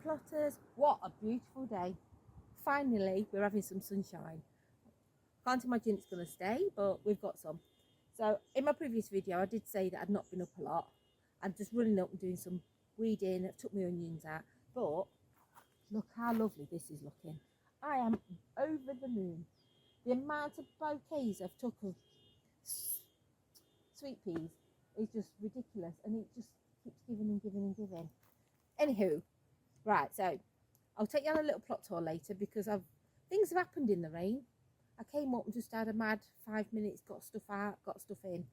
plotters, what a beautiful day. Finally we're having some sunshine. Can't imagine it's going to stay, but we've got some. So in my previous video I did say that I'd not been up a lot. I'm just running up and doing some weeding. I took my onions out, but look how lovely this is looking. I am over the moon. The amount of bouquets I've took of sweet peas is just ridiculous, and it just keeps giving and giving and giving. Anywho, right, so I'll take you on a little plot tour later because things have happened in the rain. I came up and just had a mad 5 minutes, got stuff out, got stuff in.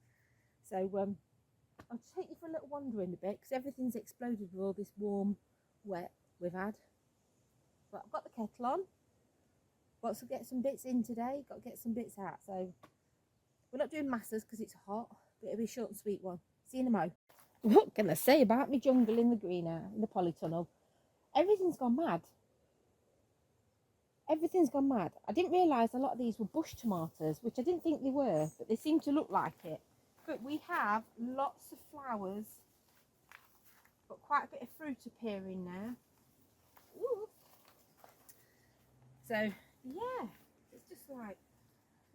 So I'll take you for a little wander in a bit because everything's exploded with all this warm wet we've had. But I've got the kettle on. Got to get some bits in today, got to get some bits out. So we're not doing masses because it's hot, but it'll be a short and sweet one. See you in a mo. What can I say about me jungle in the greener, in the polytunnel? Everything's gone mad. Everything's gone mad. I didn't realise a lot of these were bush tomatoes, which I didn't think they were, but they seem to look like it. But we have lots of flowers. Got quite a bit of fruit appearing now. Ooh. So, yeah, it's just like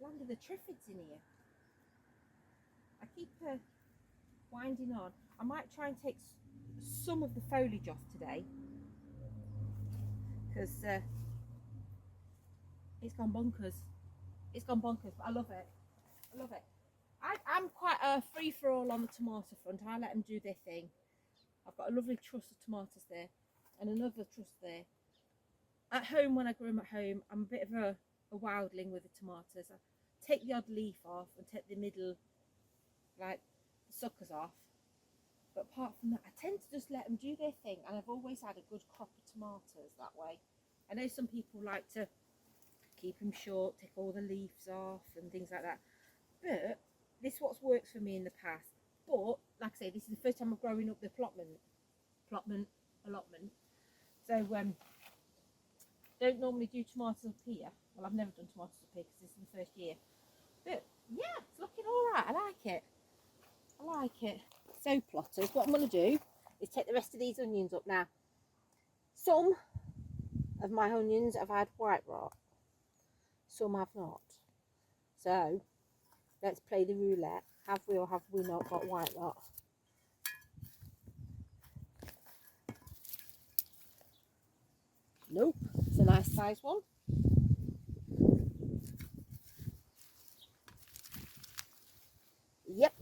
land of the triffids in here. I keep winding on. I might try and take some of the foliage off today because it's gone bonkers. It's gone bonkers, but I love it. I love it. I'm quite a free-for-all on the tomato front. I let them do their thing. I've got a lovely truss of tomatoes there and another truss there. At home, when I grow them at home, I'm a bit of a wildling with the tomatoes. I take the odd leaf off and take the middle, like, suckers off. But apart from that, I tend to just let them do their thing, and I've always had a good crop of tomatoes that way. I know some people like to keep them short, take all the leaves off and things like that. But this is what's worked for me in the past. But, like I say, this is the first time I'm growing up the allotment. So, don't normally do tomatoes up here. Well, I've never done tomatoes up here because this is the first year. But yeah, it's looking all right. I like it. I like it. So plotters, what I'm going to do is take the rest of these onions up now. Some of my onions have had white rot. Some have not. So let's play the roulette. Have we or have we not got white rot? Nope, it's a nice size one. Yep.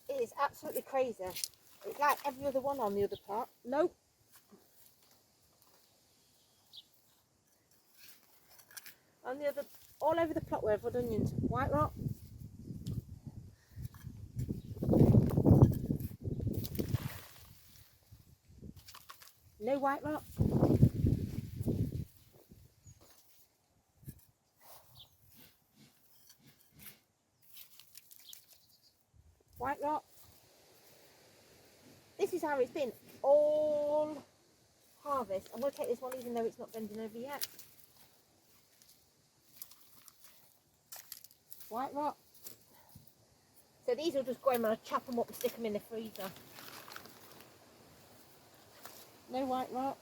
It is absolutely crazy. It's like every other one on the other plot. Nope. On the other, all over the plot where I've got onions, white rot. No white rot. White rot. This is how it's been all harvest. I'm going to take this one even though it's not bending over yet. White rot. So these will just go in when I chop them up and stick them in the freezer. No white rot.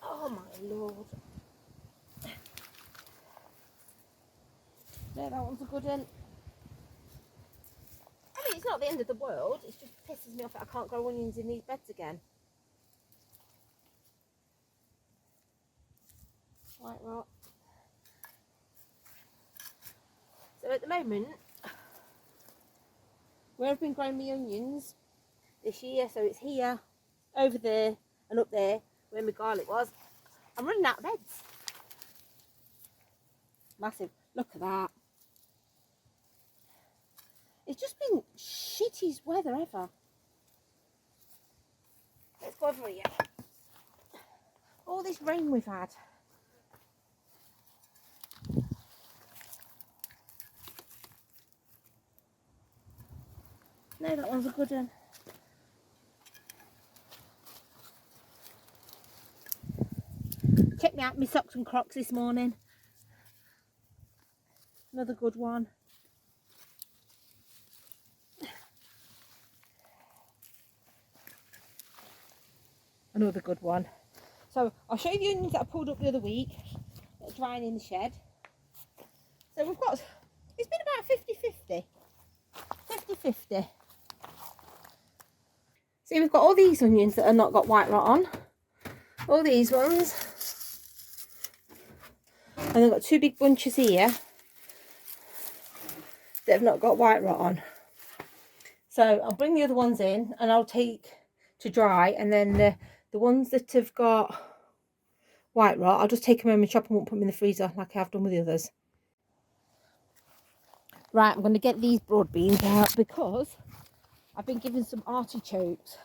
Oh my lord. No, that one's a good one. I mean, it's not the end of the world. It just pisses me off that I can't grow onions in these beds again. White rot. So at the moment, where I've been growing my onions this year, so it's here, over there and up there where my garlic was, I'm running out of beds. Massive. Look at that. It's just been shittiest weather ever. Let's go over here. All this rain we've had. No, that one's a good one. Check me out my socks and Crocs this morning. Another good one. another good one. So I'll show you the onions that I pulled up the other week, that are drying in the shed. So we've got, it's been about 50-50. 50-50. See, we've got all these onions that have not got white rot on. All these ones. And I've got two big bunches here that have not got white rot on. So I'll bring the other ones in and I'll take to dry, and then the ones that have got white rot, I'll just take them home and chop them up and put them in the freezer like I have done with the others. Right, I'm going to get these broad beans out because I've been given some artichokes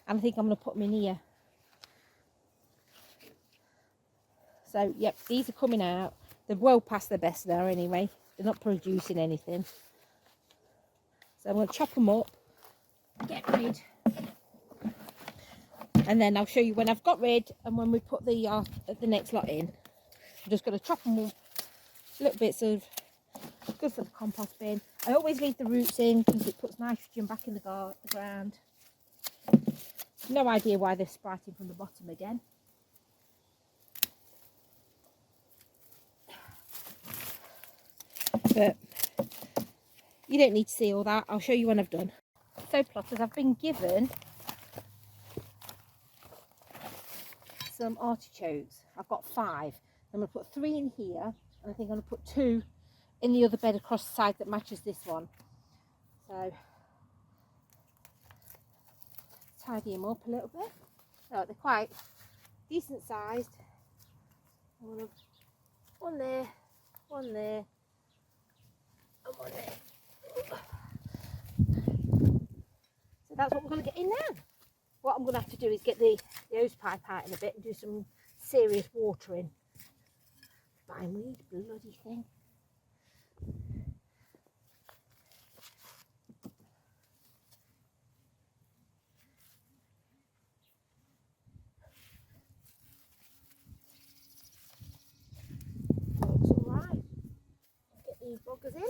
and I think I'm going to put them in here. So, yep, these are coming out. They're well past their best now anyway. They're not producing anything. So I'm going to chop them up, get rid. And then I'll show you when I've got rid and when we put the next lot in. I'm just going to chop them up, little bits of, good for the compost bin. I always leave the roots in because it puts nitrogen back in the ground. No idea why they're sprouting from the bottom again. But you don't need to see all that. I'll show you when I've done. So plotters, I've been given some artichokes. I've got 5. I'm going to put 3 in here, and I think I'm going to put 2 in the other bed across the side that matches this one. So tidy them up a little bit. So they're quite decent sized. One there, one there, and one there. So that's what we're going to get in now. What I'm going to have to do is get the hose pipe out in a bit and do some serious watering. Bindweed, bloody thing. Looks alright. Get these buggers in.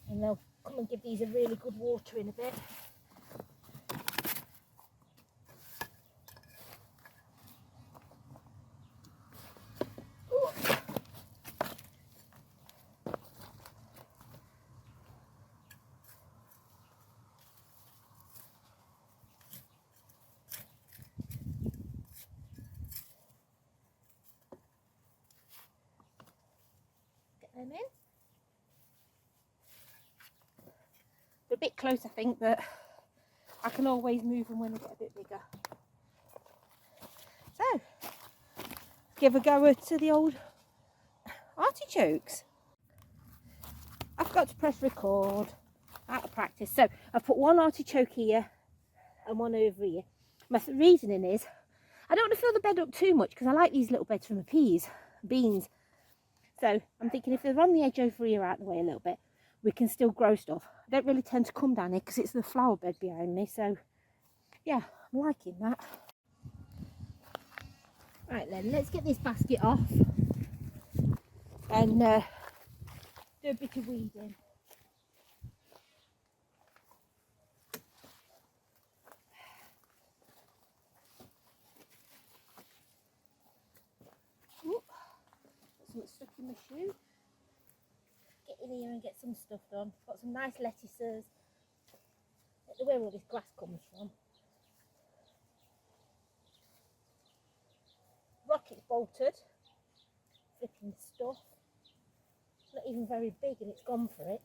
And they'll come and give these a really good water in a bit. Get them in. They're a bit close, I think, but I can always move them when they get a bit bigger. So, give a go to the old artichokes. I forgot to press record, out of practice. So, I've put 1 artichoke here and 1 over here. My reasoning is, I don't want to fill the bed up too much because I like these little beds for my beans. So, I'm thinking if they're on the edge over here out the way a little bit, we can still grow stuff. I don't really tend to come down here because it's the flower bed behind me. So, yeah, I'm liking that. Right then, let's get this basket off and do a bit of weeding. Ooh, got something stuck in my shoe. Get in here and get some stuff done. Got some nice lettuces. I don't know where all this grass comes from. Rocket's bolted. Flipping stuff. It's not even very big and it's gone for it.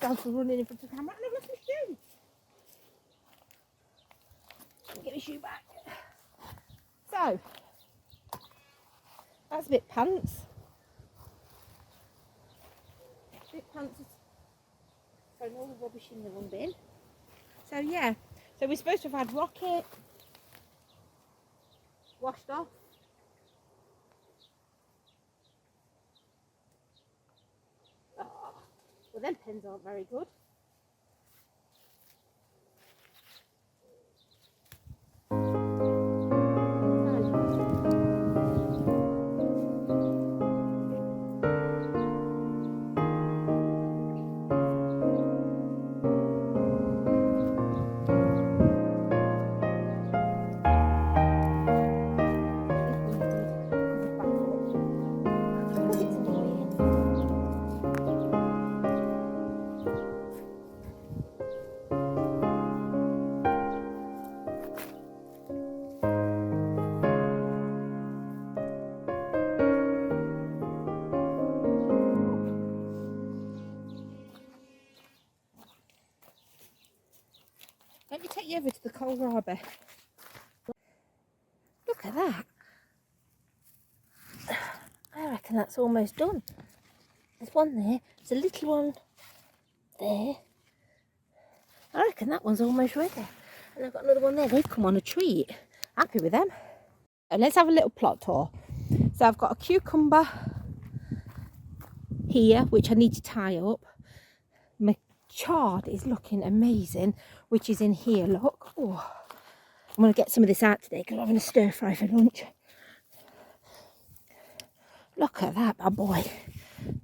Sounds for running in front of the camera and I've lost my shoe. Get my shoe back. So, that's a bit pants. Bit pants is throwing all the rubbish in the one bin. So yeah, so we're supposed to have had Rocket washed off. them pens aren't very good. Let me take you over to the coal arbor. Look at that. I reckon that's almost done. There's one there. There's a little one there. I reckon that one's almost ready. And I've got another one there. They've come on a treat. Happy with them. And let's have a little plot tour. So I've got a cucumber here, which I need to tie up. My chard is looking amazing, which is in here, look. Oh, I'm going to get some of this out today because I'm having a stir fry for lunch. Look at that bad boy.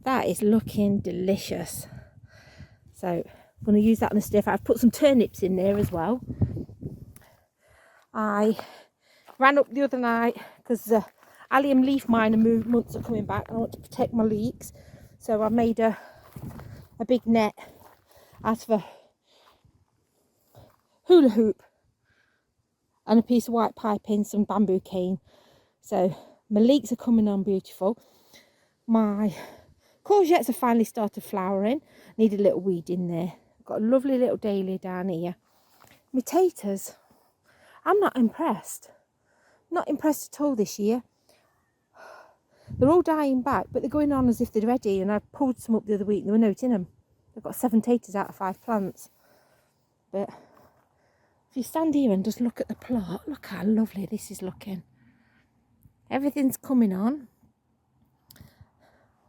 That is looking delicious. So I'm going to use that on a stir fry. I've put some turnips in there as well. I ran up the other night because allium leaf miner months are coming back and I want to protect my leeks. So I made a big net out of a hula hoop and a piece of white piping, some bamboo cane. So my leeks are coming on beautiful. My courgettes have finally started flowering. Need a little weed in there. I've got a lovely little dahlia down here. My taters, I'm not impressed. Not impressed at all this year. They're all dying back, but they're going on as if they're ready. And I pulled some up the other week and there were notes in them. I've got 7 taters out of 5 plants. But if you stand here and just look at the plot, look how lovely this is looking. Everything's coming on.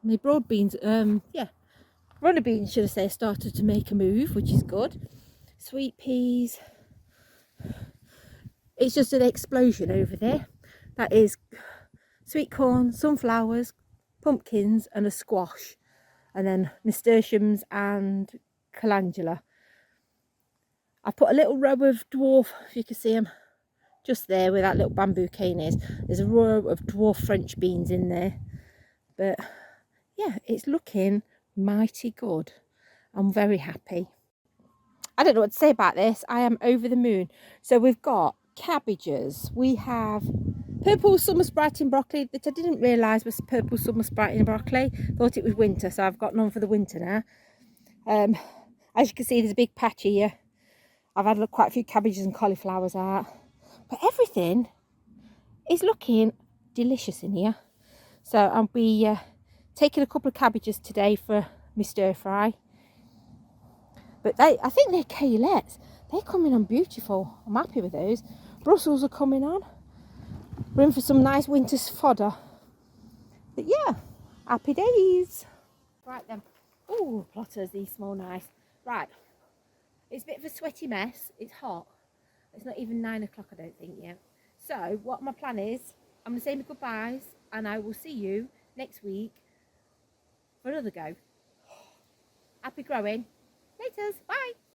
My broad beans, runner beans, should I say, started to make a move, which is good. Sweet peas. It's just an explosion over there. That is sweet corn, sunflowers, pumpkins and a squash. And then nasturtiums and calendula. I've put a little row of dwarf, if you can see them, just there where that little bamboo cane is. There's a row of dwarf French beans in there. But yeah, it's looking mighty good. I'm very happy. I don't know what to say about this. I am over the moon. So we've got cabbages. We have purple summer sprouting broccoli that I didn't realise was purple summer sprouting broccoli. Thought it was winter, so I've got none for the winter now. As you can see, there's a big patch here. I've had quite a few cabbages and cauliflowers out. But everything is looking delicious in here. So I'll be taking a couple of cabbages today for my stir fry. But I think they're kalettes. They're coming on beautiful. I'm happy with those. Brussels are coming on. We're in for some nice winter fodder. But yeah, happy days. Right then. Oh, plotters, these smell nice. Right. It's a bit of a sweaty mess. It's hot. It's not even 9 o'clock, I don't think, yet. So what my plan is, I'm going to say my goodbyes and I will see you next week for another go. Happy growing. Laters. Bye.